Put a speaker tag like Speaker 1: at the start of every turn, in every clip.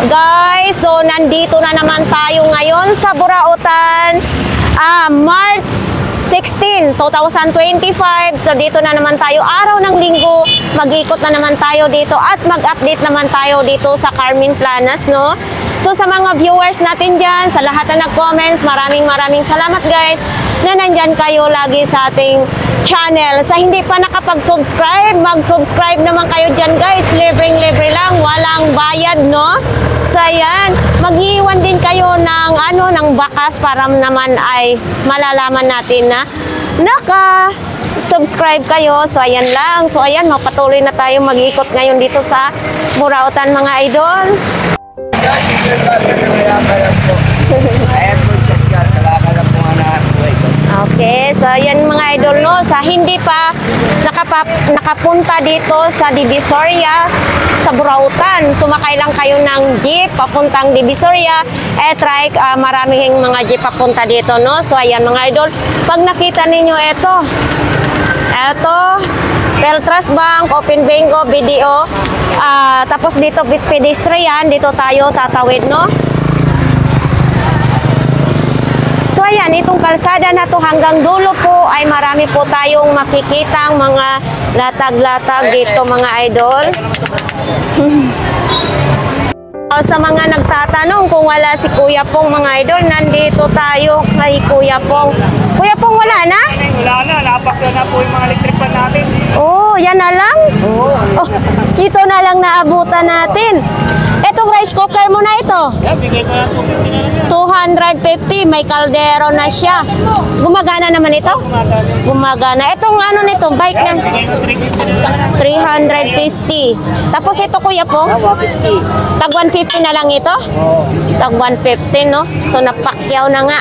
Speaker 1: Guys, so nandito na naman tayo ngayon sa Burautan, March 16, 2025. So dito na naman tayo, araw ng linggo. Mag-ikot na naman tayo dito at mag-update naman tayo dito sa Carmen Planas, no? So sa mga viewers natin dyan, sa lahat na nag-comments, maraming salamat guys na nandyan kayo lagi sa ating channel. Sa hindi pa nakapag-subscribe, mag-subscribe naman kayo dyan guys. Libreng-libre lang, walang bayad, no? So ayan, mag-iwan din kayo ng ng bakas para naman ay malalaman natin na naka-subscribe kayo. So ayan lang. So ayan, mapatuloy na tayo mag-ikot ngayon dito sa Burautan mga idol. Okay, so ayan mga idol, no, sa hindi pa nakapunta dito sa Divisoria sa Burautan, sumakay lang kayo ng jeep papuntang Divisoria, trike, maraming mga jeep papunta dito, no. So ayan mga idol, pag nakita ninyo ito Peltras Bank, Open Bingo, BDO, tapos dito pedestrian, dito tayo tatawid, no. So ayan, itong kalsada na to hanggang dulo po ay marami po tayong makikitang mga latag-latag dito mga idol. Sa mga nagtatanong kung wala si Kuya Pong mga idol, nandito tayo kay Kuya Pong. Kuya Pong, wala na?
Speaker 2: Wala na, napakya na po yung mga electric pan natin.
Speaker 1: Oh, yan na lang?
Speaker 2: Oo.
Speaker 1: Oh, ito na lang naabutan natin. Itong rice cooker mo na ito?
Speaker 2: Yeah, bigay ko lang
Speaker 1: 250, may kaldero na siya. Gumagana naman ito? Gumagana. Itong nito, bike na? 350. Tapos ito Kuya Pong?
Speaker 2: 150.
Speaker 1: Tag 150 na lang ito?
Speaker 2: Oo.
Speaker 1: Tag 150, no? So napakyaw na nga.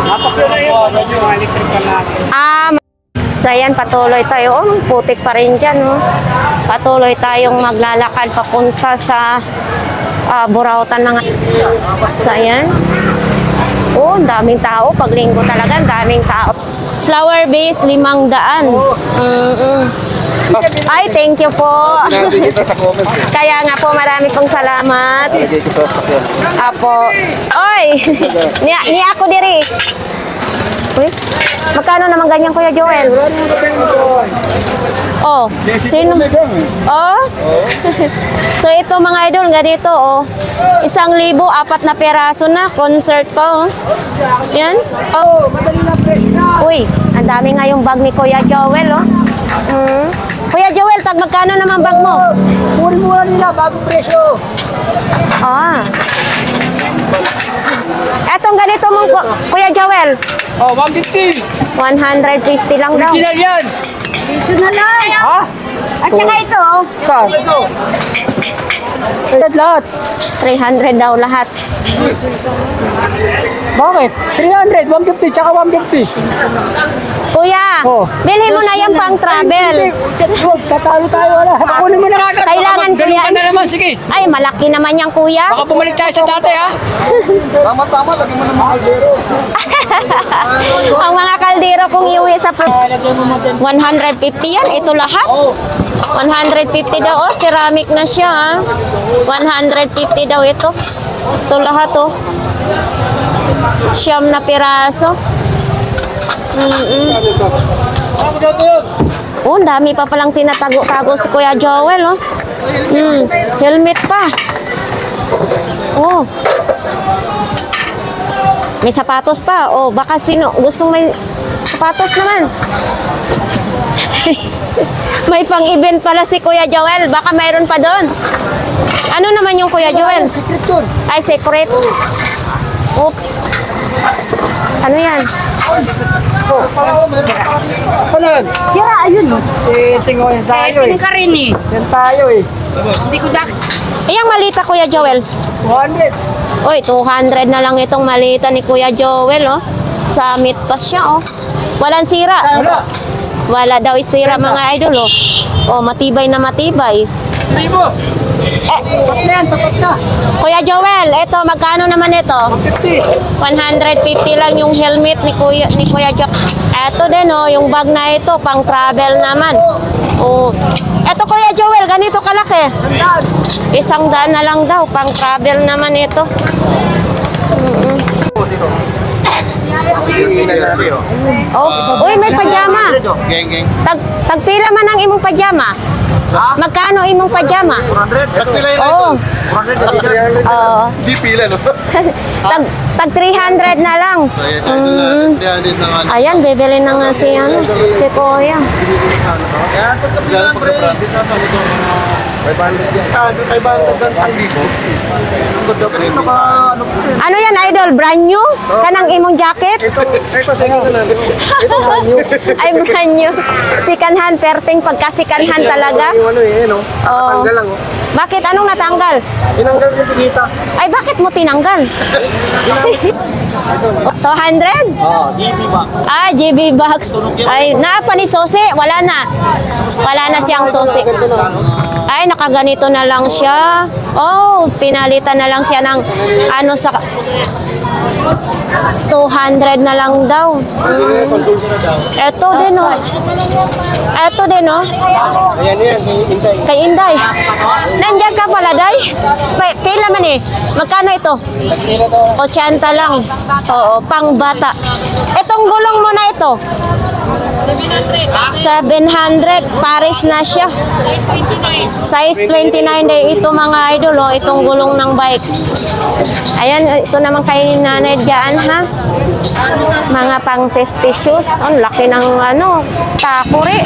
Speaker 2: Napakya na yun, mga electric pan natin.
Speaker 1: So ayan, patuloy tayo. Oh, putik pa rin dyan, no? Patuloy tayong maglalakad papunta sa Burautan na nga. So ayan. Oh, daming tao. Pag linggo talaga, daming tao. Flower base, 500. Ay, thank you po. Kaya nga po, marami pong salamat. Apo. Oy, ni ako diri. Uy, magkano naman ganyan Kuya Joel? Oh, sino? Oh? So ito mga idol, ganito oh. 1,000, 4 na peraso na, concert pa oh. Yan. Oh. Uy, ang dami nga yung bag ni Kuya Joel oh. Kuya Joel, tag magkano naman bag mo?
Speaker 2: Puri muna nila, bagong presyo.
Speaker 1: Etong ganito mong Kuya Joel.
Speaker 2: Oh, 150.
Speaker 1: 150 lang daw.
Speaker 2: Original yan.
Speaker 1: Piso na lang.
Speaker 2: Ha?
Speaker 1: At saka ito.
Speaker 2: Saan? Lahat.
Speaker 1: 300 daw lahat.
Speaker 2: Bakit? 300, 150, tsaka 150.
Speaker 1: Kuya,
Speaker 2: Oh.
Speaker 1: bilhin mo na yan pang travel.
Speaker 2: Tatalo tayo, wala. Kunin mo na kagad.
Speaker 1: Kailangan ko yan.
Speaker 2: na naman, sige.
Speaker 1: Ay, malaki naman yan, kuya.
Speaker 2: Baka bumalik tayo sa dati, ha? Tama, lagyan mo ng mga kaldero.
Speaker 1: Ang mga kaldero kung iuwi sa 150 yan, ito lahat. 150 daw, oh, ceramic na siya, ha? 150 daw ito. Ito lahat, oh. Siyam na piraso. Oh, dami pa palang tinatago-tago si Kuya Joel, oh. Helmet pa. Oh. May sapatos pa. Oh, baka sino gustong may sapatos naman. May pang-event pala si Kuya Joel. Baka mayroon pa doon. Ano naman yung Kuya Joel?
Speaker 2: Secret dun.
Speaker 1: Ay, secret. Oh. Ano yan?
Speaker 2: Ano yun?
Speaker 1: Tira, ayun.
Speaker 2: Tingnan yan tayo, eh.
Speaker 1: ka rin eh.
Speaker 2: Yan tayo, eh.
Speaker 1: Hindi ko dak. Iyang malita, Kuya Joel.
Speaker 2: 200.
Speaker 1: Uy, 200 na lang itong malita ni Kuya Joel, oh. Summit pa siya, oh. Walang sira.
Speaker 2: Wala.
Speaker 1: Wala daw sira mga idol, oh. Oh, matibay na matibay.
Speaker 2: Libo. Tapat na.
Speaker 1: Kuya Joel, ito, magkano naman ito?
Speaker 2: 150.
Speaker 1: 150 lang yung helmet ni Kuya Joel. Ito din, oh, yung bag na ito, pang travel naman. Oh, Eto Kuya Joel, ganito kalaki. 100 na lang daw, pang travel naman ito. Oops. Uy, may pajama.
Speaker 2: Geng, geng.
Speaker 1: Tagpila man ang imong pajama. Magkano imong pajama?
Speaker 2: 400? Tagpila yun.
Speaker 1: Oo.
Speaker 2: 400.
Speaker 1: Oo.
Speaker 2: Di pila, no?
Speaker 1: Tag 300 na lang. Ayan, bibili na nga si Kuya.
Speaker 2: Yan, pagkapila, pre. 500 yan. 500 dan sang libo. Ang ganda pa rin.
Speaker 1: Ano yan, idol? Brand new? Kanang imong jacket?
Speaker 2: Ito, second na. Ito, brand new.
Speaker 1: Ay, brand new. Sikanhan, perting pagkasikanhan talaga.
Speaker 2: Yung ano eh, no?
Speaker 1: Oo.
Speaker 2: Tanggal lang, oh.
Speaker 1: Bakit? Anong natanggal?
Speaker 2: Tinanggal yung tigita.
Speaker 1: Ay, bakit mo tinanggal? 200?
Speaker 2: Oo, DB box.
Speaker 1: Ah, GB box. Ay, naapa ni Sose? Wala na. Wala na siyang Sose. Ay, nakaganito na lang siya. Oh, pinalitan na lang siya ng ano sa 200 na lang daw. Eto din oh. Eto din oh.
Speaker 2: Ayan, yan. Hintay.
Speaker 1: Kay Inday. Nandiyan ka pala, Day? Pila man eh. Magkano ito? 80 lang. Oo, pang bata. Itong gulong mo na ito. 700. Paris na siya. Size 29 day ito mga idol oh. Itong gulong ng bike. Ayan, ito naman kay nanay dyan ha. Mga pang safety shoes. Ang laki ng ano, takuri.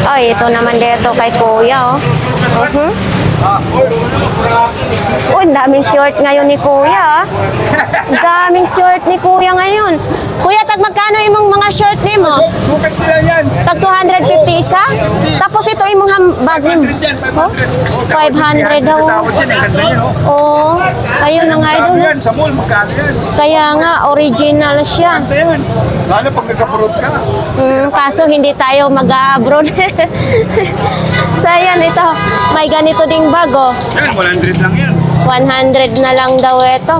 Speaker 1: Oh, ito naman dito kay Kuya oh. Uy, daming short ngayon ni Kuya. Daming short ni Kuya ngayon. Kuya, tag magkano imong mga short ni mo?
Speaker 2: Bukit nila yan.
Speaker 1: Tag 250 isa? Tapos ito imong bag ni mo? 500 daw.
Speaker 2: Tawad yan, ang ganda yan, oh.
Speaker 1: Oo. Ayun na nga idol.
Speaker 2: Yan, sa mall, magkano yan?
Speaker 1: Kaya nga, original siya.
Speaker 2: Ganda yan. Lalo pag nagka-abroad ka.
Speaker 1: Kaso hindi tayo mag-abroad. So ayan, ito. May ganito ding bag oh.
Speaker 2: Yan, 100 lang yan.
Speaker 1: 100 na lang daw ito.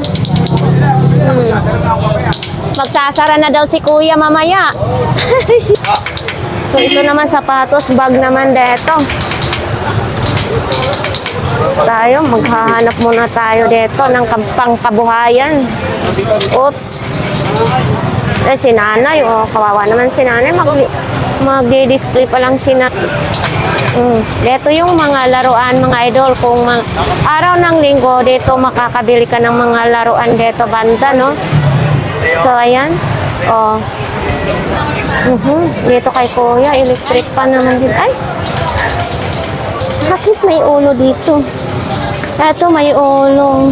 Speaker 2: Sasara na ako kaya.
Speaker 1: Magsasara na daw si Kuya mamaya. So ito naman sapatos, bag naman dito. Tayo, maghahanap muna tayo dito ng pangkabuhayan. Oops. Eh, si nanay, oh, kawawa naman si nanay. Magdi-display pa lang si nanay. Dito yung mga laruan, mga idol. Kung araw ng linggo, dito makakabili ka ng mga laruan dito banda, no? So, ayan. Oh. Dito kay Kuya, electric pa naman din. Ay! Bakit may ulo dito? Eto, may ulo.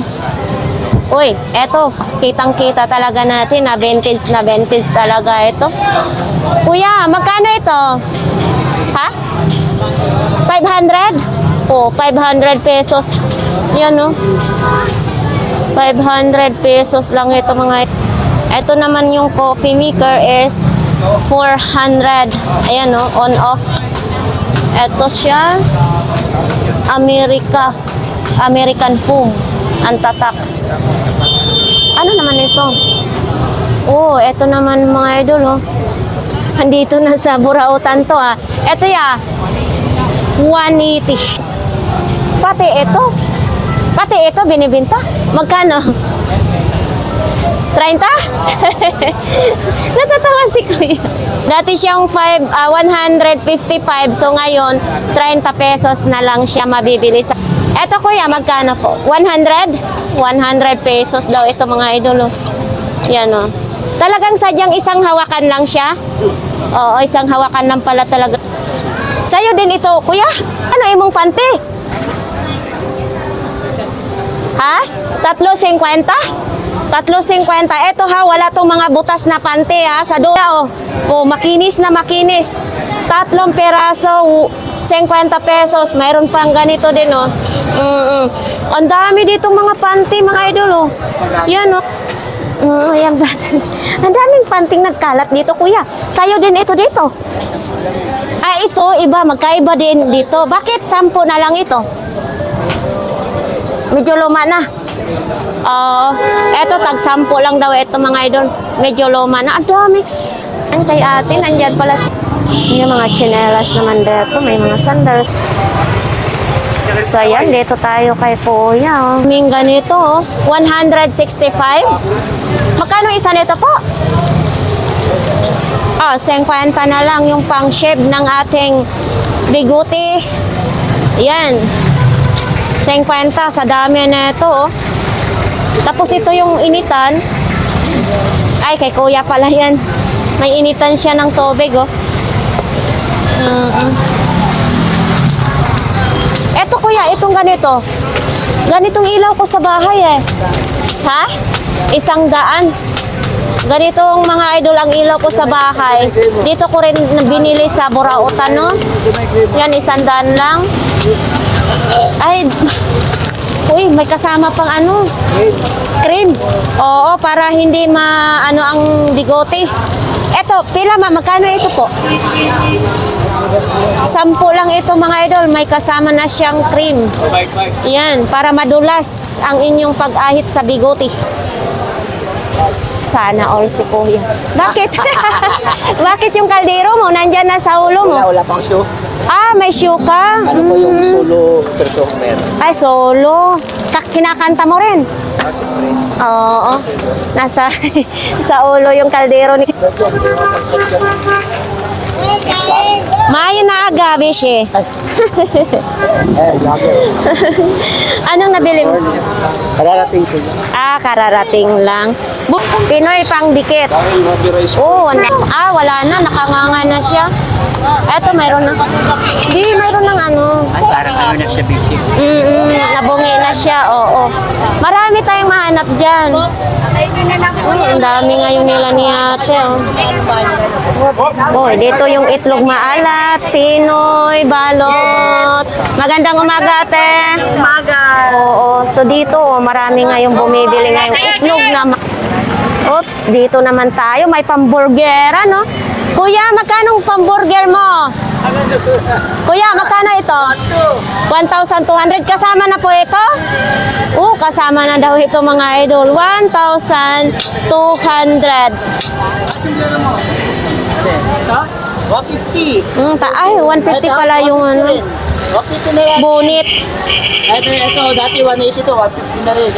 Speaker 1: Uy, eto. Kitang-kita talaga natin na vintage talaga ito. Kuya, magkano ito? Ha? 500? Oh, 500 pesos. Yan, no? 500 pesos lang ito mga. Ito naman yung coffee maker is 400. Ayan, no? On off. Ito siya. American foam. Ang tatak. Ano naman ito? Oh, ito naman mga idol, oh. Andito na sa Burautan to, ah. Ito ya. 180. Pati ito binibenta. Magkano? 30? Natatawa si Kuya. Dati siyang 155. So ngayon, 30 pesos na lang siya mabibili sa. Eto Kuya, magkano po? 100? 100 pesos daw ito mga idol. Yan o. Talagang sadyang isang hawakan lang siya? Oo, isang hawakan lang pala talaga. Sa'yo din ito, Kuya? Ano imong panty? Ha? 3.50? 3.50. Ito ha, wala tong mga butas na panty ha. Sa doon, oh, makinis na makinis. 3 peraso, 50 pesos. Mayroon pang ganito din, oh. Ang dami dito mga panty, mga idol, oh. Yan, oh. Yan. Ang daming panting nagkalat dito, Kuya. Sa'yo din ito dito. Ah, ito, iba. Magkaiba din dito. Bakit 10 na lang ito? Medyo luma na. Eto, tag 10 lang daw ito mga idol. Medyo luma na. Ang dami. Ang kay ate, nandyan pala si. Yung mga tsinelas naman dito, may mga sandals. So, ayan, dito tayo kay Kuya. Oh. May ganito, oh. 165. Magkano isa nito po? Oh, 50 na lang yung pang-shave ng ating biguti. Ayan. 50 sa dami na ito, oh. Tapos ito yung initan. Ay, kay Kuya pala yan. May initan siya ng tubig, oh. Eto Kuya, itong ganito. Ganitong ilaw ko sa bahay eh. Ha? 100. Ganitong mga idol ang ilaw ko sa bahay. Dito ko rin binili sa Burautan, no? Yan, 100 lang. Ay, uy, may kasama pang ano? Cream. Oo, para hindi ano ang bigote. Eto, pila magkano ito po? 10 lang ito mga idol, may kasama na siyang cream. Yan, para madulas ang inyong pag-ahit sa bigote. Sana all si Kuya. Bakit? Bakit yung kaldero mo nandyan na sa ulo mo?
Speaker 2: Wala pang show.
Speaker 1: Ah, may shoe ka?
Speaker 2: Ano po yung solo performer?
Speaker 1: Ay, solo. Kinakanta mo rin?
Speaker 2: Ah, siyempre.
Speaker 1: Oo. Nasa sa ulo yung kaldero ni... Mayo na aga, Bishi.
Speaker 2: Lager.
Speaker 1: Anong nabili mo?
Speaker 2: Kararating ko yan.
Speaker 1: Ah, kararating lang. Pinoy pang dikit.
Speaker 2: Dahil mabirize ko.
Speaker 1: Oh, wala na. Nakanganga na siya. Eto, mayroon na. Di, mayroon ng ano.
Speaker 2: Ay, parang ano na siya, Bishi.
Speaker 1: Nabungi na siya, oo. Marami tayong mahanap dyan. Ang dami ngayon nila ni ate, oh. Boy, dito yung itlog maalat, Pinoy, balot. Magandang umaga, ate. Umaga. Oo, so dito, marami ngayong bumibili ngayong itlog na oops, dito naman tayo, may pamburgera, no? Kuya, magkano pamburger mo? Kuya, magkano ito? 1,200. Kasama na po ito? Kasama na daw ito mga idol. 1,200.
Speaker 2: Ha? 150.
Speaker 1: Ay, 150 pala yung ano.
Speaker 2: 150 na yan.
Speaker 1: Bonit.
Speaker 2: Ito, dati 180 to, 150 na rin.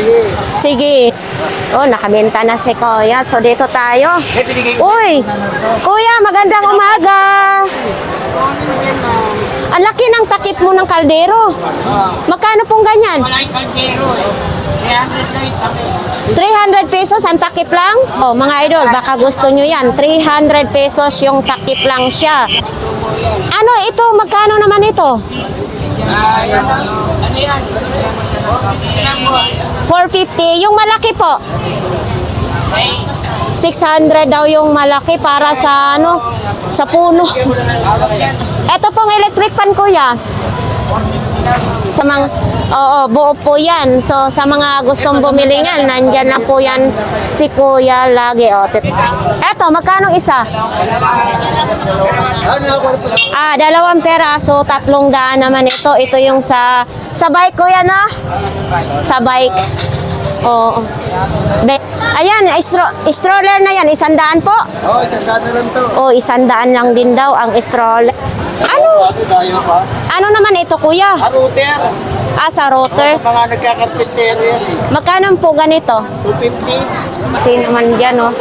Speaker 2: Sige.
Speaker 1: Sige. Nakabenta na si Kuya. So, dito tayo. Uy! Kuya, magandang umaga. Ang laki ng takip mo ng kaldero. Magkano pong ganyan?
Speaker 2: Wala yung kaldero eh. 300 lang yung
Speaker 1: 300 pesos ang takip lang? Mga idol, baka gusto nyo yan. 300 pesos yung takip lang siya. Ano ito? Magkano naman ito?
Speaker 2: Ano yan?
Speaker 1: 450. Yung malaki po? 600 daw yung malaki para sa ano? Sa puno. Ito pong electric pan, Kuya. Sa mga, buo po yan. So, sa mga gustong bumili niyan, nandyan na po yan si Kuya lagi. Eto, magkano isa? 2 peraso, 300 naman ito. Ito yung sa bike, Kuya, no? Sa bike. Oo. Ayan, stroller na yan. 100 po?
Speaker 2: Oo, 100 lang to.
Speaker 1: 100 lang din daw ang stroller. Ano? Ano naman ito, Kuya?
Speaker 2: Router.
Speaker 1: Sa router.
Speaker 2: Sa mga nagkakarpentero yan eh.
Speaker 1: Magkano po ganito?
Speaker 2: 250.
Speaker 1: Pati naman dyan, oh.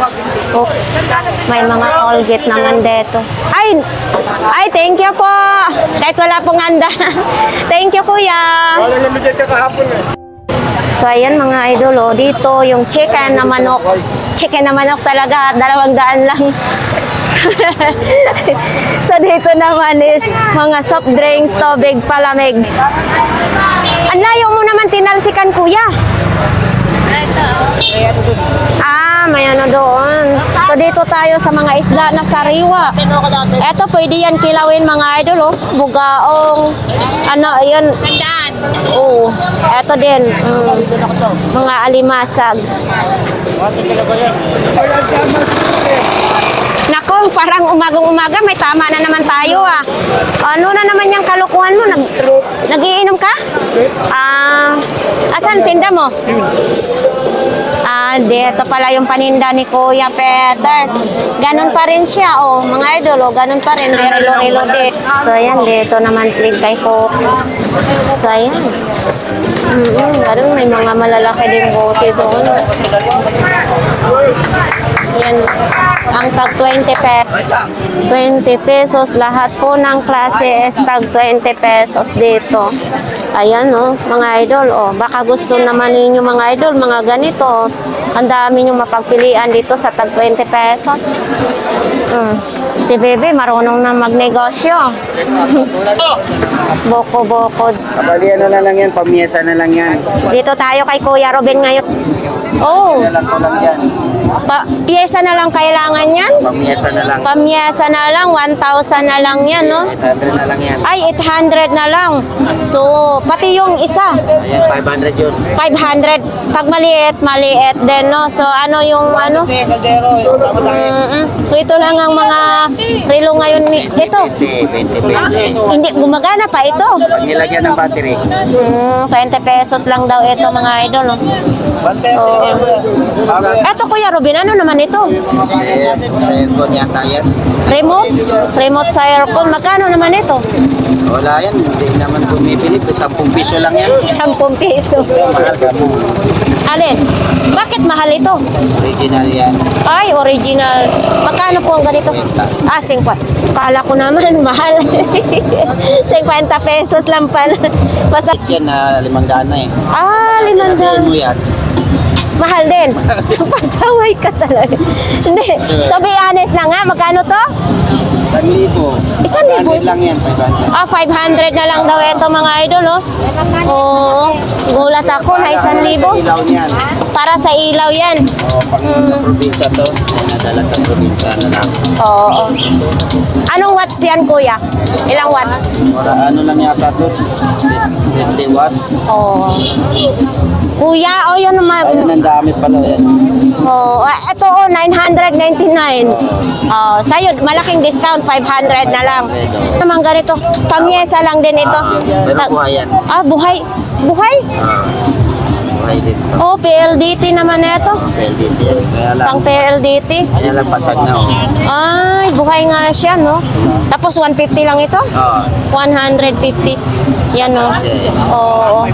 Speaker 1: May mga Colgate naman dito. Ay, thank you po. Kahit wala pong handa. Thank you, Kuya.
Speaker 2: Wala naman dyan kahapon eh.
Speaker 1: So, ayan mga idol, dito yung chicken na manok. Chicken na manok talaga, 200 lang. So, dito naman is mga soft drinks, tubig, palamig. Ang layo mo naman tinalsikan, Kuya. May ano doon. So, dito tayo sa mga isda na sariwa. Eto, pwede yan kilawin mga idol, oh. Bugaong, ano, yun. Oo. Eto din. Mga alimasag. Nako, parang umagang-umaga, may tama na naman tayo, ah. Ano na naman yung kalukuhan mo? Nagiinom ka? Asan tinda mo? Dito pala yung paninda ni Kuya Peter. Ganun pa rin siya, oh. Mga idol, oh. Ganun pa rin. May relo-relo din. So, ayan. Dito naman din kay ko. So, ayan. Ganun, may mga malalaki din bote doon. Yan. Ang tag 20 pesos. Lahat po ng klase is tag 20 pesos dito. Ayan, oh, mga idol. Oh, baka gusto naman ninyo mga idol, mga ganito. Oh. Ang dami nyo mapagpilian dito sa tag 20 pesos. Si Bebe, marunong na magnegosyo. Boko-boko.
Speaker 2: Kabali ano na lang yan, pamiyesa na lang yan.
Speaker 1: Dito tayo kay Kuya Robin ngayon. Oh,
Speaker 2: Lang ko lang yan.
Speaker 1: piyesa na lang kailangan yan?
Speaker 2: Pamiyesa na lang.
Speaker 1: Pamyesa na lang, 1,000 na lang yan, no?
Speaker 2: 800 na lang yan.
Speaker 1: Ay, 800 na lang. So, pati yung isa,
Speaker 2: Ayan, 500 yun.
Speaker 1: 500. Pag maliit, maliit din, no? So, ano yung ano? So, ito lang ang mga relo ngayon. Ito,
Speaker 2: 20.
Speaker 1: hindi, gumagana pa ito.
Speaker 2: Pag nilagyan ng battery.
Speaker 1: 20 pesos lang daw ito, mga idol, no? Eto, Kuya Robin, ano naman ito?
Speaker 2: Sa aircon yata yan.
Speaker 1: Remote? Remote sa aircon. Magkano naman ito?
Speaker 2: Wala yan, hindi naman bumibili. 10 piso lang yan.
Speaker 1: 10 piso.
Speaker 2: Mahal ka mo.
Speaker 1: Alin? Bakit mahal ito?
Speaker 2: Original yan.
Speaker 1: Ay, original. Magkano po ang ganito?
Speaker 2: 50.
Speaker 1: 50. Kala ko naman, mahal. 50 pesos lang pala. Basta,
Speaker 2: Yan na 500 na eh.
Speaker 1: 500.
Speaker 2: Sabihin mo yan.
Speaker 1: Mahal din. Pasaway ka talaga. Hindi. To be honest na nga, magkano to?
Speaker 2: 1,000.
Speaker 1: 1,000?
Speaker 2: 500 lang yan, 500.
Speaker 1: 500 na lang daw ito, mga idol, oh. Oo. Gulat ako na 1,000.
Speaker 2: Ilaw niyan.
Speaker 1: Para sa ilaw yan.
Speaker 2: O, pang sa probinsya to. Nadala sa probinsya na lang.
Speaker 1: Oo. Anong watts yan, kuya? Ilang watts?
Speaker 2: Wala, ano lang yata to? 50 watts.
Speaker 1: Oo. Kuya, yun naman.
Speaker 2: Ayun, ang dami pala yan.
Speaker 1: Ito, 999. Sa'yo, malaking discount, 500 na lang. Naman ganito, pamyesa lang din ito.
Speaker 2: Pero buhay yan.
Speaker 1: Buhay. Buhay?
Speaker 2: Buhay din to.
Speaker 1: PLDT naman ito.
Speaker 2: PLDT yan. Kaya lang,
Speaker 1: Pang PLDT.
Speaker 2: kaya lang pasag na oh.
Speaker 1: Ay, buhay nga siya, no? Tapos 150 lang ito?
Speaker 2: Oo.
Speaker 1: 150. Yan, no? Oo.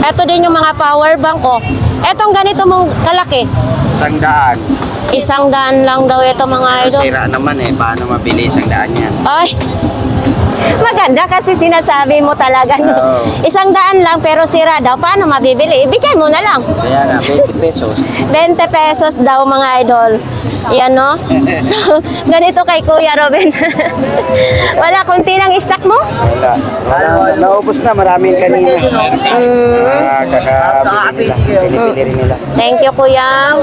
Speaker 1: Ito din yung mga power bank, oh. Etong ganito mong kalaki.
Speaker 2: 100.
Speaker 1: 100 lang daw ito, mga idol.
Speaker 2: Sira naman eh. Paano mabili 100 yan?
Speaker 1: Ay, maganda kasi sinasabi mo talaga. No?
Speaker 2: Oo.
Speaker 1: 100 lang pero sira daw. Paano mabibili? Ibigay mo na lang.
Speaker 2: Kaya nga, 20 pesos.
Speaker 1: 20 pesos daw, mga idol. Yan, no? So, ganito kay Kuya Robin. Wala, kunti lang stock mo?
Speaker 2: Wala. Naubos na. Maraming kanina. Kakabili nila. Pinipili rin nila.
Speaker 1: Thank you, Kuya.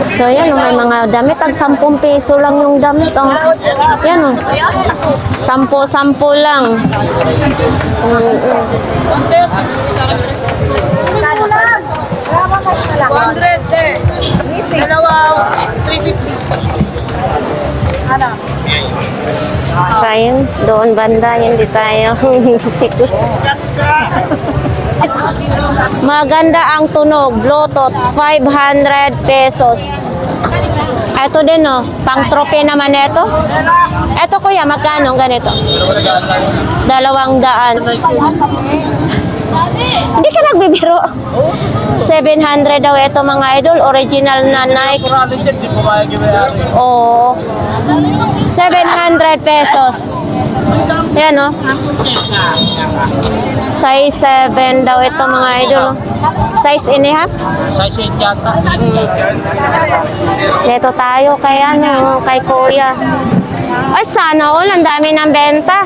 Speaker 1: So, yan, may mga damit. Tag 10 piso lang yung damit, oh. Yan, oh. 10 lang. Sayang, doon banda, hindi tayo. Maganda ang tunog, Bluetooth, 500 pesos. Ito din, oh, pang trope naman ito. Ito, kuya, magkano ganito? 200. Hindi ka nagbibiro. 700 daw ito, mga idol. Original na Nike. Oo. 700 pesos. Yan, oh. Size 7 daw ito, mga idol. Size and a half?
Speaker 2: Size 8 yata.
Speaker 1: Dito tayo kay ano, kay kuya. Ay, sana all, ang dami ng benta.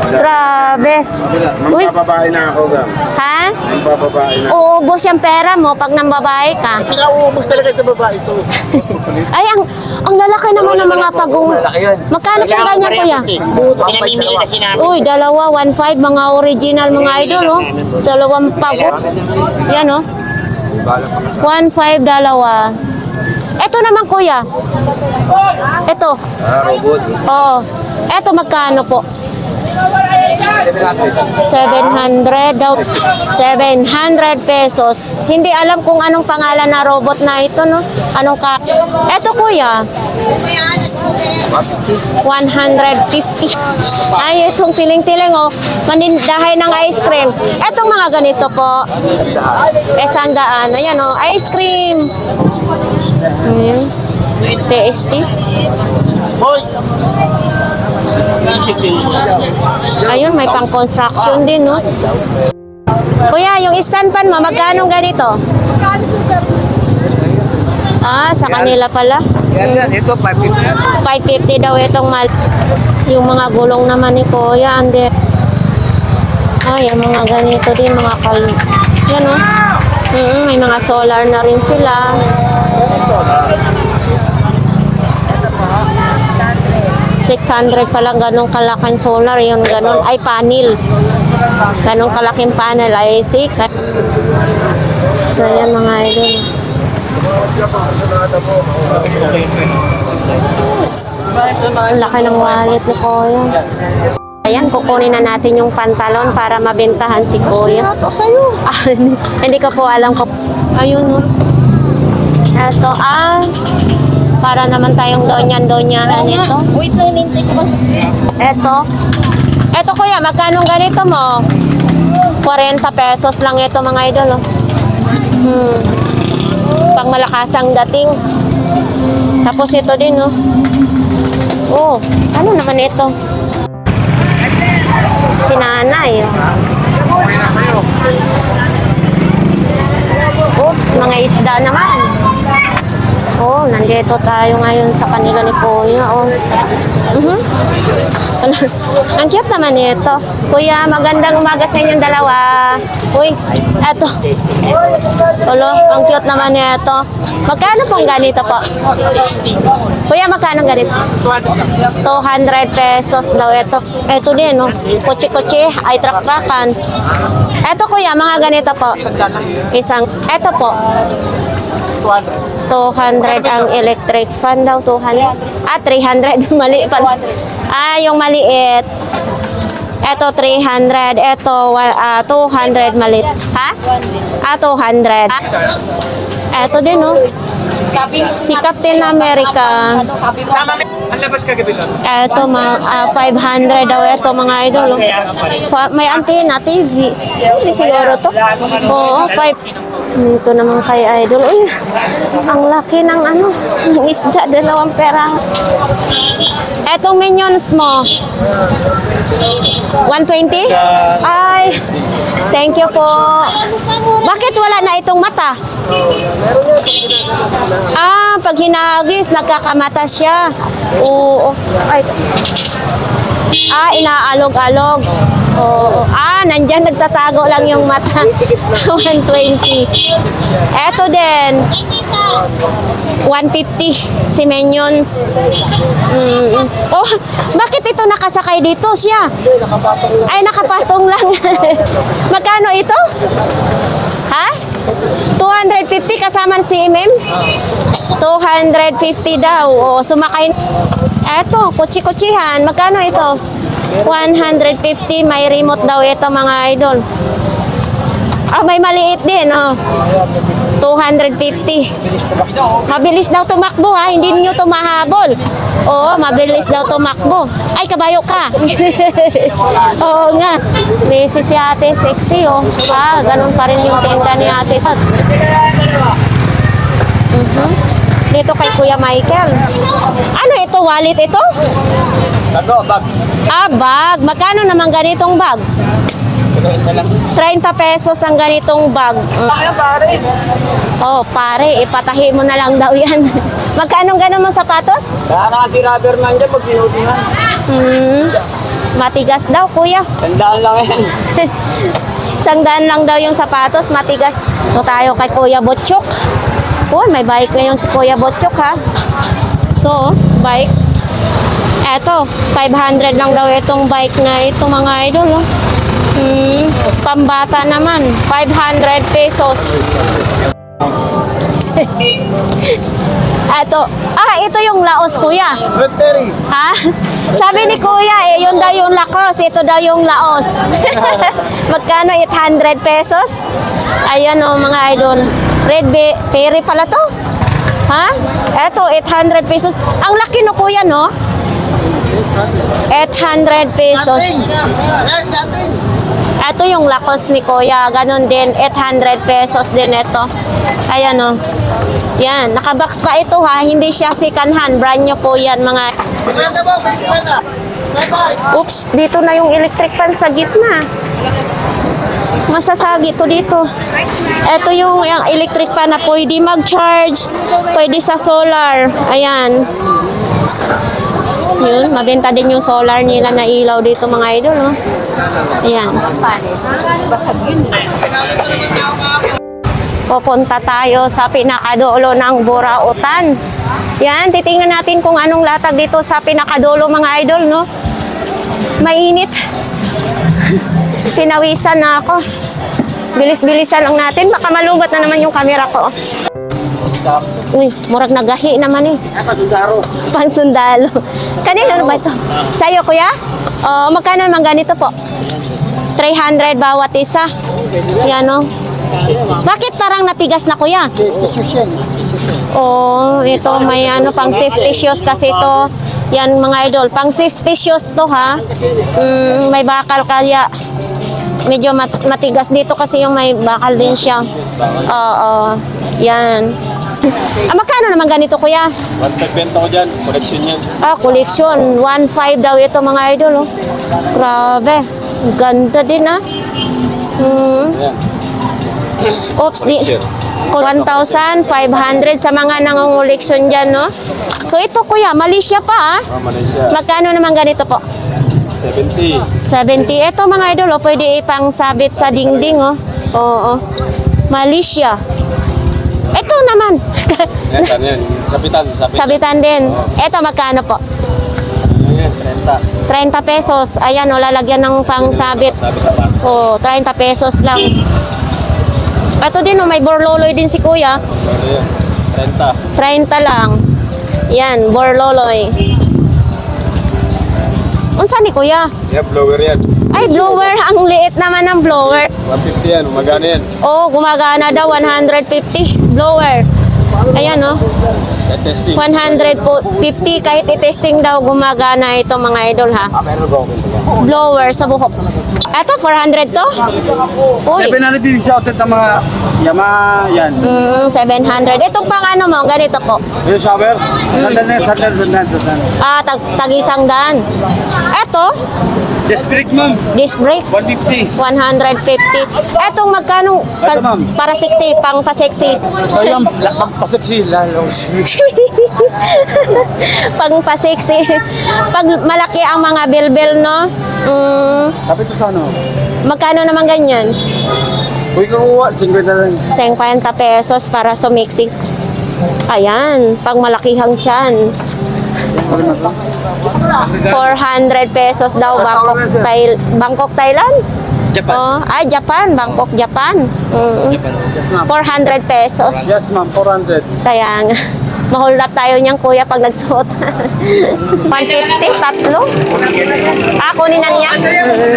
Speaker 1: Grabe. Uy,
Speaker 2: Babae na ako, Gam.
Speaker 1: ha?
Speaker 2: Babae na.
Speaker 1: Uubos yung pera mo pag nang babae ka.
Speaker 2: Pinauubos talaga sa babae ito.
Speaker 1: Ay, ang lalaki naman ng mga pagong.
Speaker 2: Malaki yun.
Speaker 1: Magkano po ganyan, kuya?
Speaker 2: Pinamimili kasi namin.
Speaker 1: Uy, dalawa, 1.5, mga original, mga idol, oh. Dalawang pago. Yan, oh. 1.5, dalawa. Ito naman, kuya. Ito.
Speaker 2: Robot.
Speaker 1: Oo. Ito, magkano po?
Speaker 2: 700.
Speaker 1: 700 daw. 700 pesos. Hindi alam kung anong pangalan na robot na ito, no? Anong ka... Eto, kuya. 150. Ay, itong tiling-tiling, oh. Manindahay ng ice cream. Etong mga ganito po. Isang daan. Ayan, oh. Ice cream. TST. Ayun, may pang-construction din, no? Kuya, yung stand pan mo, magkano ganito? Ah, sa kanila pala.
Speaker 2: Yan, ito 550.
Speaker 1: 550 daw itong mal. Yung mga gulong naman ni Kuya, ande. Ay, yung mga ganito din, mga kal... Yan, oh. May mga solar na rin sila. 600 pa lang ganong kalaking solar, yun ganon, ay panel. Ganong kalaking panel ay 6. So yan mga idol. Ang laki ng wallet ni Kuya. Ayan, kukunin na natin yung pantalon para mabentahan si Kuya. Hindi ko po alam ko. Ayun, no. Eto, para naman tayong donyan-donyahan ito.
Speaker 3: Wait lang, nintay ko.
Speaker 1: Eto kuya, magkano ganito mo? 40 pesos lang ito mga idol. Oh. Pang malakasang dating. Tapos ito din, no? Oh, ano naman ito? Si nanay. Oops, mga isda naman. Oh, nandito tayo ngayon sa kanila ni Kuya. Oh. Ang cute naman ito. Kuya, magandang umaga sa inyong dalawa. Uy, eto. Olo, ang cute naman ito. Magkano pong ganito po? Kuya, magkano ganito? 200 pesos daw ito. Ito din, oh. Kutsi-kutsi, ay trak-trakan. Eto kuya, mga ganito po. Eto po. 200 ang electric fan daw, 200. 300, mali pala. Yung maliit. Ito 300, ito 200 maliit. Ha? 200. Ito din, no? Si Captain America.
Speaker 2: Ang labas ka gabi lang.
Speaker 1: Ito, 500 daw ito mga idol. Oh. May antenna, TV. Hindi siguro to. Oo, 5. Ito naman kay idol. Uy, ang laki ng ano, ng isda, 2 pera. Etong minions mo. 120? Ay, thank you po. Bakit wala na itong mata? Pag hinagis, nagkakamata siya. Oo. Ay. Inaalog-alog. Oo. Nandyan nagtatago lang yung mata. 120. Eto din. 150 si Minions. Oh, bakit ito nakasakay dito siya? Ay, nakapatong lang. Magkano ito? Ha? 250 kasama si MM? 250 daw. O, sumakay. Eto, kutsi-kutsihan. Magkano ito? 150. May remote daw ito mga idol. May maliit din. 250. Mabilis daw tumakbo ha. Hindi niyo tumahabol. Oo, mabilis daw tumakbo. Ay, kabayo ka. Oo nga. Busy si ate. Sexy oh. Ganun pa rin yung tinda ni ate. Dito kay Kuya Michael. Ano ito? Wallet ito?
Speaker 2: Bag.
Speaker 1: Bag. Magkano naman ganitong bag? 30 pesos ang ganitong bag.
Speaker 2: Pare.
Speaker 1: Oh, pare, ipatahi mo na lang daw yan. Magkano ganun mo sapatos?
Speaker 2: Nakaka-rubber man dyan pag pinutingan.
Speaker 1: Matigas daw, kuya.
Speaker 2: Tandaan lang yan.
Speaker 1: 100 lang daw yung sapatos, matigas. Ito tayo kay Kuya Botchok. Oh, may bike na yung si Kuya Botchok ha. Ito, bike. Eto, 500 lang daw itong bike na ito mga idol. Oh. Pambata naman, 500 pesos. Ito yung Laos, kuya.
Speaker 2: Red Terry.
Speaker 1: Ha? Sabi ni kuya, yun daw yung Laos, ito daw yung Laos. Magkano? 800 pesos? Ayan o, mga idol. Red Terry pala to. Ha? Ito, 800 pesos. Ang laki no, kuya, no? 800 pesos.
Speaker 2: Yes, nothing.
Speaker 1: Ito yung Laos ni kuya. Ganon din, 800 pesos din ito. Ayan o. Yan, nakabox pa ito ha. Hindi siya second hand. Brand new po yan, mga...
Speaker 2: Kwenta mo, kwenta.
Speaker 1: Oops, dito na yung electric fan sa gitna. Masasagi to dito. Ito yung electric fan na pwede mag-charge, pwede sa solar. Ayan. Yun, mabenta din yung solar nila na ilaw dito, mga idol. Oh. Ayan. Pupunta tayo sa pinakadulo ng Burautan. Yan, titingnan natin kung anong latag dito sa pinakadulo, mga idol, no? Mainit. Pinawisan na ako. Bilis-bilisan lang natin. Baka malubat na naman yung camera ko. Uy, murag nagahi naman eh.
Speaker 2: Pasundaro.
Speaker 1: Pansundalo. Kanino ba ito? Sa'yo, kuya? Magkano naman ganito po? 300 bawat isa. Yan, no? Bakit parang natigas na, kuya? Oh, ito may pang safety shoes kasi ito. Yan, mga idol, pang safety shoes to ha. May bakal kaya medyo matigas dito kasi yung may bakal din siya. Oo, yan. Magkano naman ganito, kuya?
Speaker 2: 1.5 ko dyan. Collection yan.
Speaker 1: Collection. 1.5 daw ito, mga idol. Oh. Grabe. Ganda din, ha? Oops, 1,500 sa mga nangunguleksyon dyan, no? So, ito, kuya, Malaysia pa, ha?
Speaker 2: Malaysia.
Speaker 1: Magkano naman ganito po?
Speaker 2: 70.
Speaker 1: 70. Ito, mga idol, pwede ipang sabit sa dingding, oh. Oo. Malaysia. Ito naman.
Speaker 2: Yan, yan. Sabitan.
Speaker 1: Sabitan din. Ito, magkano po?
Speaker 2: Yan, 30.
Speaker 1: 30 pesos. Ayan, lalagyan ng pangsabit.
Speaker 2: Sabi sa pan.
Speaker 1: 30 pesos lang. Ito din, may borloloy din si kuya.
Speaker 2: Yan. 30.
Speaker 1: 30 lang. Yan, borloloy. Unsa ni kuya?
Speaker 2: Yan, blower yan.
Speaker 1: Ay, blower. Ang liit naman ng blower.
Speaker 2: 150 yan. Umagana yan.
Speaker 1: Oh, gumagana daw. 150 blower. Ayan, oh.
Speaker 2: Yan, testing.
Speaker 1: 150 kahit i-testing daw gumagana ito, mga idol, ha.
Speaker 2: Meron ba ako?
Speaker 1: Blower sa buhok. Ito, 400 to? Uy.
Speaker 2: 700 din siya. Otet ng mga Yamaha yan.
Speaker 1: 700. Itong pang ano mo, ganito po.
Speaker 2: Yung shower? Sandal.
Speaker 1: Tag-isang daan. Ito,
Speaker 2: District, ma'am.
Speaker 1: disc brake.
Speaker 2: 150.
Speaker 1: 150. Etong magkano?
Speaker 2: Ito, ma'am.
Speaker 1: Para sexy, pang pa-sexy.
Speaker 2: So yung pasipsi lalo.
Speaker 1: Pang pa-sexy. Pag malaki ang mga bell-bell, no?
Speaker 2: Tapi ito sa ano?
Speaker 1: Magkano naman ganyan?
Speaker 2: Uy, kakuha. 50 lang.
Speaker 1: 50 pesos para sumiksi. Ayan, pang malakihang tiyan. 400 pesos daw, Bangkok, Thailand?
Speaker 2: Japan.
Speaker 1: Oh, Japan, Bangkok, Japan.
Speaker 2: Yes, ma'am.
Speaker 1: 400 pesos.
Speaker 2: Yes, ma'am. 400.
Speaker 1: Kaya nga, ma-hold up tayo niyang kuya pag nagsuot. 150, tatlo. Kunin na niya.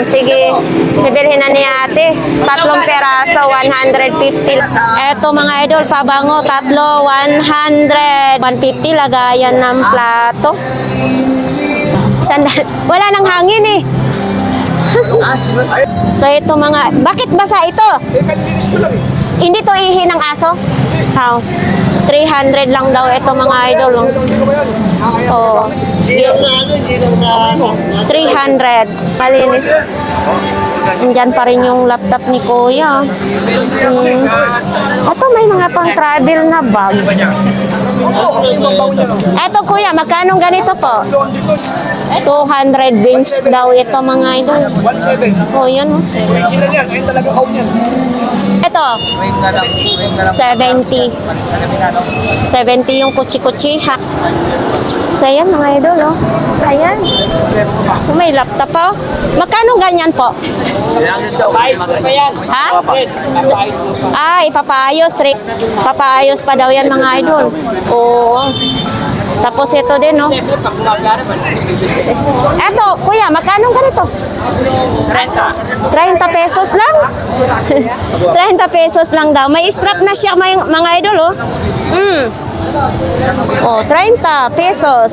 Speaker 1: Sige, bibilhin na niya ate. Tatlong peraso, 150. Eto, mga idol, pabango, tatlo, 100. 150, lagayan ng plato. Wala nang hangin eh. So ito mga, bakit basa ito? Hindi to ihi ng aso? How? 300 lang daw ito, mga idol. Oh. 300. Malinis. Andyan pa rin yung laptop ni kuya. Ito may mga pang travel na bag. Eto kuya, magkano ganito po? 200 beans daw ito mga idol.
Speaker 2: 1.7.
Speaker 1: Oh, yun. Oh.
Speaker 2: Original yan. Ngayon talaga out yan.
Speaker 1: Ito, 70. 70 yung kuchi-kuchi ha. So, ayan mga idol, oh. Ayan. May laptop pa, oh. Magkano ganyan po?
Speaker 2: Kailangan daw.
Speaker 1: Ha? Ah, ipapaayos. Papaayos pa daw yan mga idol. Oo. Tapos ito din, no? Eto, kuya, magkano ganito? 30 pesos lang? 30 pesos lang daw. May strap na siya mga idol, oh. Oh, 30 pesos.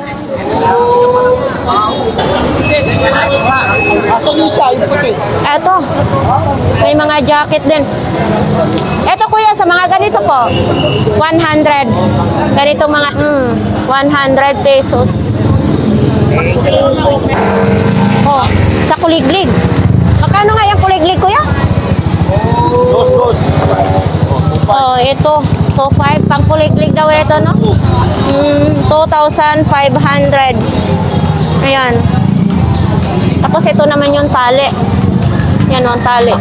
Speaker 2: Ato yung siya, yung puti.
Speaker 1: Eto, may mga jacket din. Eto kuya, sa mga ganito po, 100. Ganito mga, 100 pesos. Oh, sa kuliglig. Magkano nga yung kuliglig kuya? Oh, ito. 2.5 pang kuliglig daw ito, no? 2,500. Ayan. Tapos ito naman yung tali. Yan o, tali.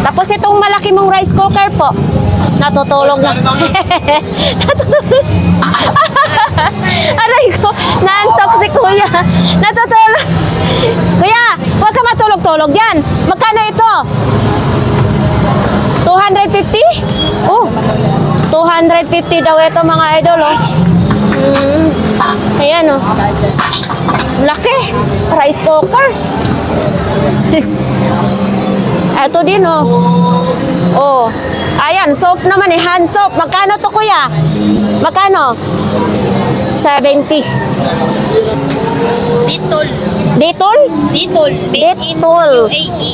Speaker 1: Tapos itong malaki mong rice cooker po. Natutulog na. Natutulog. Aray ko, naantok si kuya. Natutulog. Kuya, huwag ka matulog-tulog yan. Magkano ito? 250? Oh, 250 daw ito mga idol, oh. Ayan, oh. Laki. Rice cooker. Ito din, oh. Oh. Ayan, soap naman, eh. Hand soap. Magkano to, kuya? Magkano? 70.
Speaker 3: Ditol.
Speaker 1: Ditol?
Speaker 3: Ditol. Made in
Speaker 1: Ditol.
Speaker 3: UAE.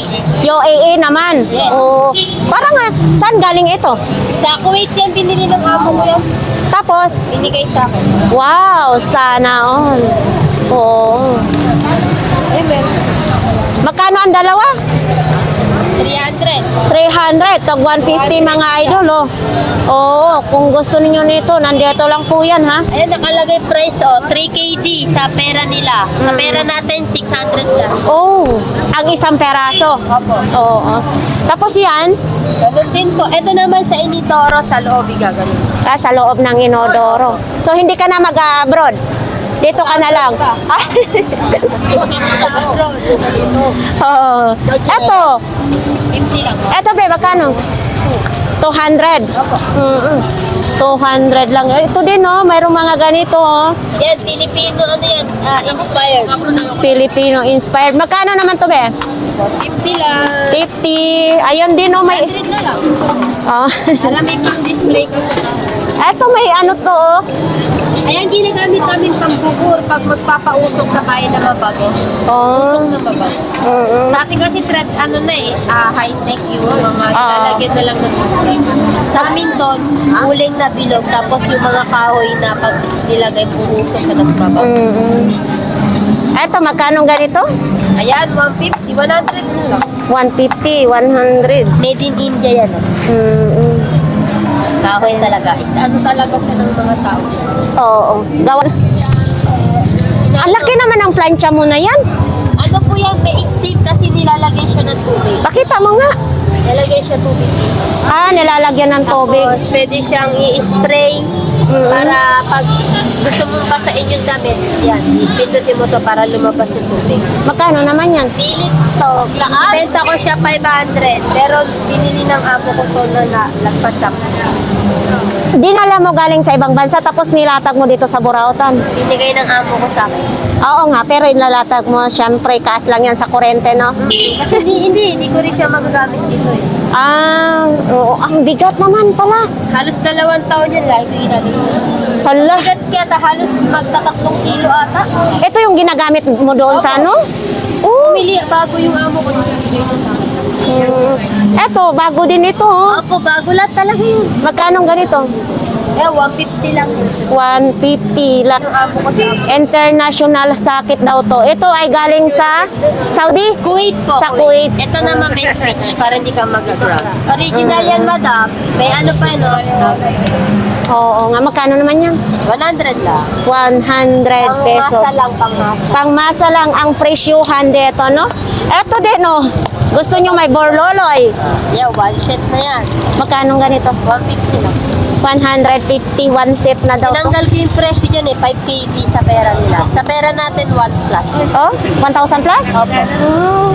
Speaker 1: UAE naman.
Speaker 3: Yes.
Speaker 1: Oh. Parang, saan galing ito?
Speaker 3: Sa Kuwait yan, binili ng amo ko yan.
Speaker 1: Tapos,
Speaker 3: Binigay sa akin.
Speaker 1: wow, sana all. Oh.
Speaker 3: Ay, meron.
Speaker 1: Magkano ang dalawa?
Speaker 3: 300.
Speaker 1: 300, tag 150 mga idol, oh. Oo, kung gusto niyo nito, nandito lang po yan, ha?
Speaker 3: Ayan, nakalagay price, 3KD sa pera nila. Sa pera natin, 600 plus.
Speaker 1: Oh, ang isang peraso.
Speaker 3: Opo.
Speaker 1: Oo. Tapos yan,
Speaker 3: Ganun din po. Ito naman sa Inidoro, sa loob, gagawin.
Speaker 1: sa loob ng Inodoro. So, hindi ka na mag-abroad? Dito ka na lang? Ah,
Speaker 3: Sa abroad. Dito.
Speaker 1: Oo. Eto,
Speaker 3: 50 lang.
Speaker 1: eto be, magkano? 200.
Speaker 3: Opo.
Speaker 1: 200 lang. Ito din, oh, mayroong mga ganito, oh.
Speaker 3: Yan, Filipino, inspired.
Speaker 1: Filipino inspired. Magkano naman to, be?
Speaker 3: 50 lang.
Speaker 1: 50. Ayun din, oh, may...
Speaker 3: 100 na lang.
Speaker 1: Oh.
Speaker 3: Para may pang-display ka sa
Speaker 1: Eto, may ano to, oh.
Speaker 3: Ayan, ginagamit namin pambugur pag magpapautok sa bahay na mabago.
Speaker 1: Oh.
Speaker 3: Na mabago. Sa atin kasi high-tech yung mga ilalagyan na lang ng display. Sa amin doon, uling na bilog, tapos yung mga kahoy na pag nilagay puusok na mas mabago.
Speaker 1: Eto, magkano ganito?
Speaker 3: Ayan, 150, 100 na lang.
Speaker 1: 150, 100.
Speaker 3: Made in India yan. Kahoy talaga. Ano talaga siya ng mga tao.
Speaker 1: Oo. Gawa. Ang laki naman ng plancha mo na yan.
Speaker 3: Ano po yan, may steam kasi nilalagyan siya ng tubig.
Speaker 1: Pakita mo nga.
Speaker 3: Nilalagyan siya tubig.
Speaker 1: Ah, nilalagyan ng tubig.
Speaker 3: Tapos, pwede siyang i-spray para pag gusto mong basain yung damit, yan, pindutin mo to para lumabas yung tubig.
Speaker 1: Magkano naman yan?
Speaker 3: Philips to, benta ko siya 500, pero binili ng amo ko to na nagpasak.
Speaker 1: Dinala mo galing sa ibang bansa tapos nilatag mo dito sa Burautan.
Speaker 3: Binigay ng amo ko sa akin.
Speaker 1: Oo nga, pero nilalatag mo, syempre, kaas lang yan sa kurente, no?
Speaker 3: Kasi hindi ko rin siya magagamit dito eh.
Speaker 1: Ah, oo, ang bigat naman pala.
Speaker 3: Halos 2 taon yan, lagi ko ginagawa.
Speaker 1: Hala.
Speaker 3: Bigat kaya halos magta-3 kilo ata.
Speaker 1: Ito yung ginagamit mo doon sa ano? Oo.
Speaker 3: Pumili bago yung amo ko dito sa akin.
Speaker 1: Eto, bago din ito, oh.
Speaker 3: Opo, bago lahat talaga yun.
Speaker 1: Magkano ganito?
Speaker 3: Eh, 150 lang.
Speaker 1: 150 lang.
Speaker 3: Yung amo ko sa
Speaker 1: International sakit daw to. Ito ay galing sa Saudi?
Speaker 3: Kuwait po.
Speaker 1: Sa Kuwait.
Speaker 3: Ito naman may switch para hindi ka mag-grab. Original yan, madam. May ano pa, no?
Speaker 1: Oo nga, magkano naman yan?
Speaker 3: 100 lang.
Speaker 1: 100 pesos.
Speaker 3: Pangmasa lang, pangmasa.
Speaker 1: Pangmasa lang ang presyuhan dito, no? Ito din, no? Gusto nyo may borloloy.
Speaker 3: Yeah, one set na yan.
Speaker 1: Magkano ganito?
Speaker 3: 150 lang.
Speaker 1: 150, one set na daw to.
Speaker 3: Tinanggal ko yung presyo dyan eh, 5KT sa pera nila. Sa pera natin, 1 plus.
Speaker 1: Oh, 1,000 plus?
Speaker 3: Opo.
Speaker 1: Oh,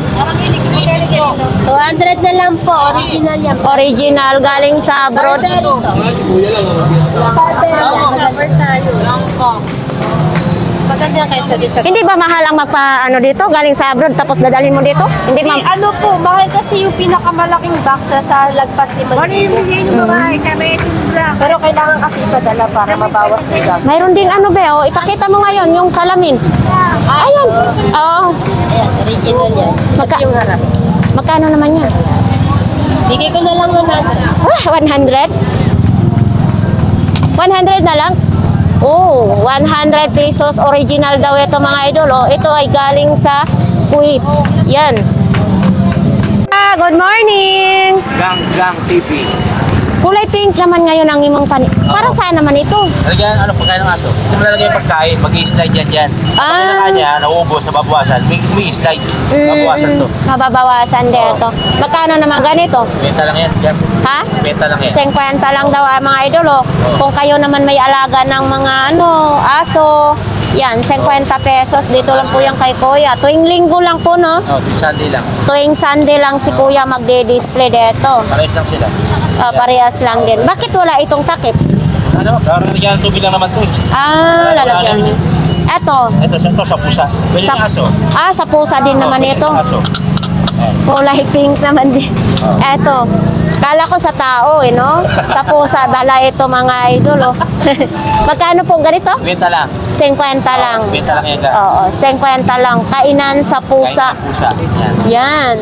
Speaker 3: 200 na lang po, original yan.
Speaker 1: original galing sa abroad.
Speaker 3: Barber ito. Barber yan. Maganda kaysa din sa...
Speaker 1: Hindi ba mahal ang magpa-ano dito? Galing sa abroad tapos dadalhin mo dito? Hindi
Speaker 3: Kasi
Speaker 1: ma...
Speaker 3: ano po, mahal kasi yung pinakamalaking box sa lagpas ni Pero kailangan kasi padala para mabawas yung gam.
Speaker 1: Mayroon ding ano be, oh, ipakita mo ngayon yung salamin. Ayan. Oh,
Speaker 3: Ayan, original yan.
Speaker 1: Magka-
Speaker 3: Ito yung harap.
Speaker 1: magkano naman yan?
Speaker 3: Bigay ko na lang ng
Speaker 1: Ah, 100? 100 na lang? Oh, 100 pesos original daw ito mga idol. Oh, ito ay galing sa Kuwait. Yan. Ah, good morning.
Speaker 2: Gang TV.
Speaker 1: Kulay pink naman ngayon ang imong pan. Para saan naman ito?
Speaker 2: Lalagyan, pagkain ng aso. Hindi mo lalagyan yung pagkain, mag-i-slide yan dyan. Pag
Speaker 1: Ah.
Speaker 2: niya, nauubos, nababawasan, may slide. Mabawasan to.
Speaker 1: Mababawasan dito. Magkano naman ganito?
Speaker 2: Benta lang yan. Yan.
Speaker 1: Ha?
Speaker 2: Benta lang yan.
Speaker 1: 50 lang daw mga idol. Oh. Kung kayo naman may alaga ng mga aso, yan, 50 pesos. Dito lang po yung kay Kuya. Tuwing linggo lang po, no?
Speaker 2: Oh, Sunday lang.
Speaker 1: Tuwing Sunday lang si Kuya magde-display dito.
Speaker 2: Parehas lang sila.
Speaker 1: Parehas lang din. Bakit wala itong takip?
Speaker 2: Ano? Lalagyan ng tubig lang naman to.
Speaker 1: Ah, lalagyan. Eto.
Speaker 2: Ito sa pusa. Pwede
Speaker 1: Sa,
Speaker 2: ng aso.
Speaker 1: sa pusa din naman
Speaker 2: Pwede
Speaker 1: ito.
Speaker 2: ng aso. Ayan.
Speaker 1: Kulay pink naman din. Eto. Kala ko sa tao, no? Sa pusa, bala ito mga idol, oh. Magkano po ganito?
Speaker 2: Benta lang.
Speaker 1: 50 lang.
Speaker 2: Benta lang yan.
Speaker 1: Oo, 50 lang. Kainan sa pusa.
Speaker 2: Pusa. Yan.
Speaker 1: Yan.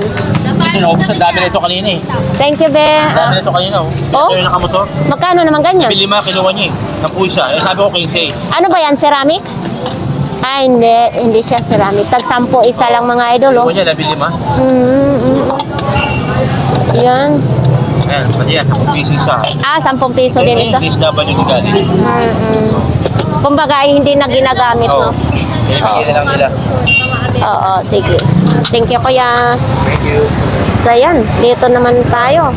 Speaker 2: Kasi naubos ang dami nito kanina eh.
Speaker 1: Thank you, be.
Speaker 2: Ang dami nito kanina.
Speaker 1: Oh?
Speaker 2: Ito yung nakamotor.
Speaker 1: Magkano naman ganyan?
Speaker 2: 5 kinuha niya eh. Ng pusa. Eh sabi ko 15.
Speaker 1: Ano ba yan, ceramic? Ah, hindi siya ceramic. Tag 10 isa lang mga idol, oh.
Speaker 2: Kinuha niya, labing 5.
Speaker 1: Yan.
Speaker 2: Ayan, pati yan. 10 piso isa.
Speaker 1: Ah, 10 piso din isa.
Speaker 2: English W di galing.
Speaker 1: Kumbaga ay hindi na ginagamit,
Speaker 2: Oo.
Speaker 1: no?
Speaker 2: Binibigyan na lang nila.
Speaker 1: Oo, sige. Thank you, Kuya.
Speaker 2: Thank you.
Speaker 1: So, yan. Dito naman tayo.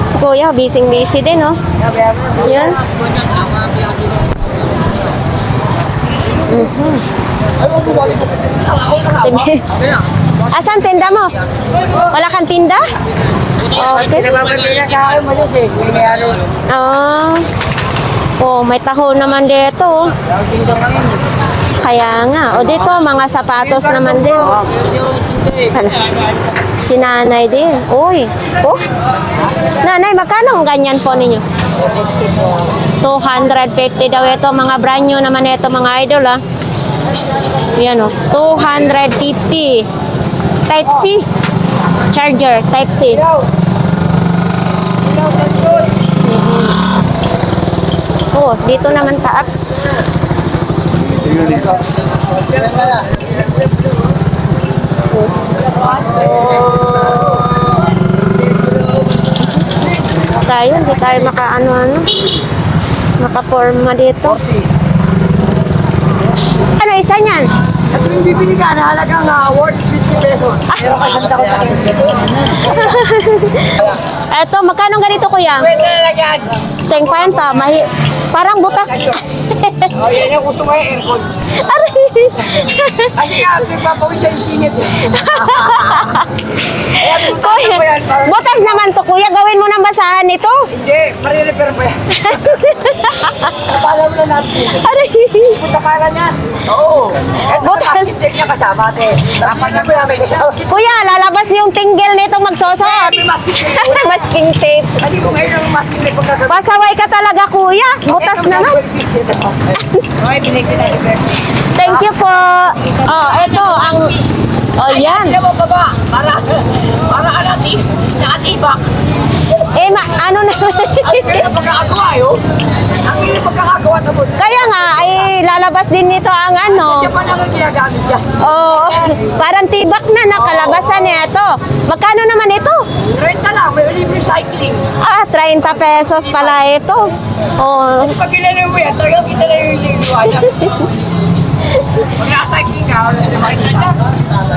Speaker 1: Si Kuya, busy din, no? Yan. Sige. Asan tinda mo? Wala kang tinda? Okay. Ah. Oh, may taho naman dito. Oh. Kaya nga. O dito, mga sapatos naman din. Hala. Si nanay din. Uy. Oh. Nanay, magkano ang ganyan po ninyo? 250 daw ito. Mga brand new naman ito, mga idol, ah. Yan, oh. 250. Type C. Charger. Type C. Oh, dito naman taas. Tayo, hindi tayo makaano-ano. Makaporma dito. Ano isa niyan?
Speaker 4: At yung bibili ka na halagang worth 50 pesos. Pero ka siyang takot na
Speaker 1: Eto, magkano ganito, kuya?
Speaker 4: Pwede na yan.
Speaker 1: 50. Parang butas.
Speaker 4: O, yan yung gusto mo yung aircon.
Speaker 1: Aray.
Speaker 4: Kasi nga, pagpapawin siya yung singit eh.
Speaker 1: Kuya, butas naman to, kuya. Gawin mo ng basahan nito.
Speaker 4: Hindi, marirepair mo yan. Napala mo na natin.
Speaker 1: Aray.
Speaker 4: Punta ka lang yan. Oo. Ito
Speaker 1: Butas.
Speaker 4: butas. Hindi niya kasama ate. Dapat na po namin siya.
Speaker 1: Kuya, lalabas yung tinggel nito magsosot.
Speaker 4: May masking tape.
Speaker 1: Masking tape.
Speaker 4: Hindi ko ngayon ang masking tape pagkagabi.
Speaker 1: Pasaway ka talaga, kuya. Butas naman.
Speaker 4: Okay, binigyan na yung birthday.
Speaker 1: Thank you po. Oh, ito ang... Oh, yan.
Speaker 4: Hindi mo baba. Para natin. Nakatibak.
Speaker 1: Eh, ano na?
Speaker 4: Ay, kaya pagkakagawa. tayo. Ang hindi pagkakagawa na mo.
Speaker 1: Kaya nga, ay lalabas din nito ang ano.
Speaker 4: Diyan pa lang ang ginagamit yan.
Speaker 1: Oh, parang tibak na nakalabasan niya ito. Magkano naman ito?
Speaker 4: 30 lang, may libre cycling.
Speaker 1: Ah, 30 pesos pala ito. Oh,
Speaker 4: Pag ginano mo yan, talagang kita na yung liwanag. Pag naka-cycling ka, makikita.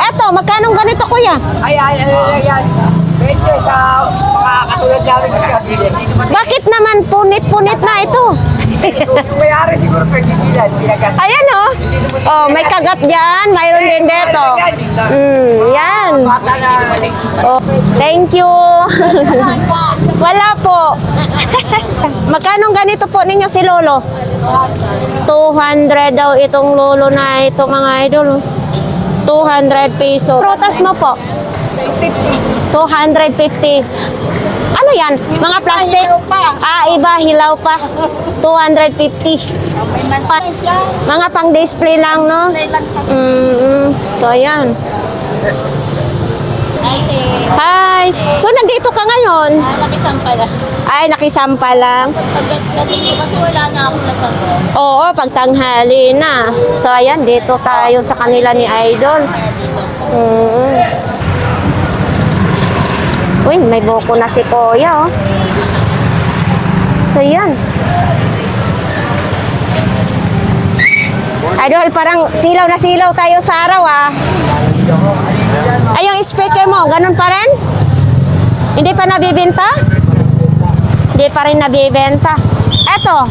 Speaker 1: eto, magkano ganito kuya?
Speaker 4: Ay, yan. Pwede sa mga katulad namin sa kabili.
Speaker 1: Bakit naman punit-punit na ito?
Speaker 4: Yung mayari siguro pagkikilan, pinagat.
Speaker 1: Ayan oh. Oh, may kagat diyan, mayroon din dito. Yan.
Speaker 4: Bata na.
Speaker 1: Oh, thank you. Wala po. Magkano ganito po ninyo si Lolo? 200 daw itong lolo na ito mga idol. 200 peso. Prutas mo po? 250. Ano yan? Mga plastic? Ah, iba, hilaw pa. 250. Mga pang-display lang, no? So, ayan. Hi! So, nandito ka ngayon?
Speaker 3: Nakisampa lang.
Speaker 1: Ay, nakisampa lang.
Speaker 3: Pagdating ko kasi wala na ako nagagawa.
Speaker 1: Oo, pagtanghali na. So, ayan, dito tayo sa kanila ni Idol. Uy, may buko na si Kuya, oh. So, yan. Idol, parang silaw na silaw tayo sa araw, ah. Ay, yung speaker mo, ganun pa rin? Hindi pa nabibenta? Hindi pa rin nabibenta. Eto.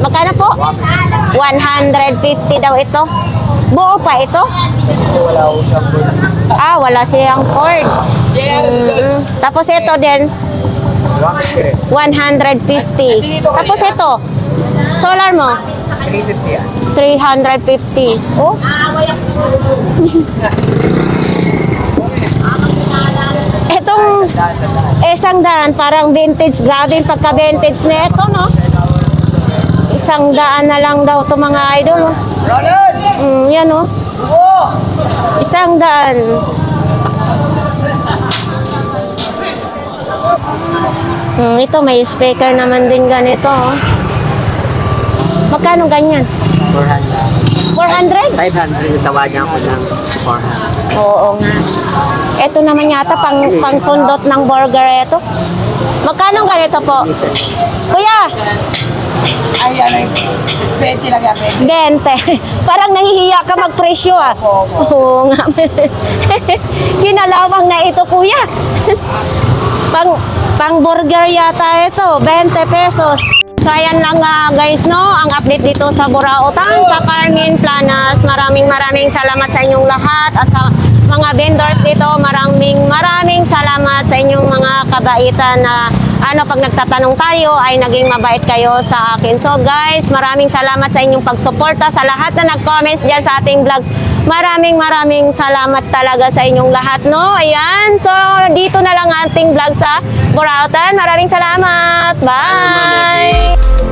Speaker 1: Magkano po? 150 daw ito. Buo pa ito? Ah, wala siyang cord. Tapos ito din, 150. Tapos ito, solar mo? 350. Oh. Itong isang daan, parang vintage. Grabe yung pagka-vintage na ito, no? Isang daan na lang daw to mga idol. Oh. Yan, oh. Isang daan. Ito, may speaker naman din ganito, oh. Magkano ganyan? 400?
Speaker 5: 500 tawagan ko ng 400.
Speaker 1: Oo nga. Ito naman yata pang sundot ng burger ito. Magkano ganito po? Kuya,
Speaker 4: Ay, yan ay 20 lang yan,
Speaker 1: 20. Parang nahihiya ka magpresyo ah. Oo nga. Kinalawang na ito kuya. pang burger yata ito, 20 pesos. So ayan lang guys, no, ang update dito sa Burautan, sa Carmen Planas. Maraming salamat sa inyong lahat at sa mga vendors dito. Maraming salamat sa inyong mga kabaitan na pag nagtatanong tayo ay naging mabait kayo sa akin. So guys, maraming salamat sa inyong pagsuporta sa lahat na nag-comments dyan sa ating vlogs. Maraming salamat talaga sa inyong lahat, no? Ayan, so dito na lang ating vlog sa Burautan. Maraming salamat. Bye!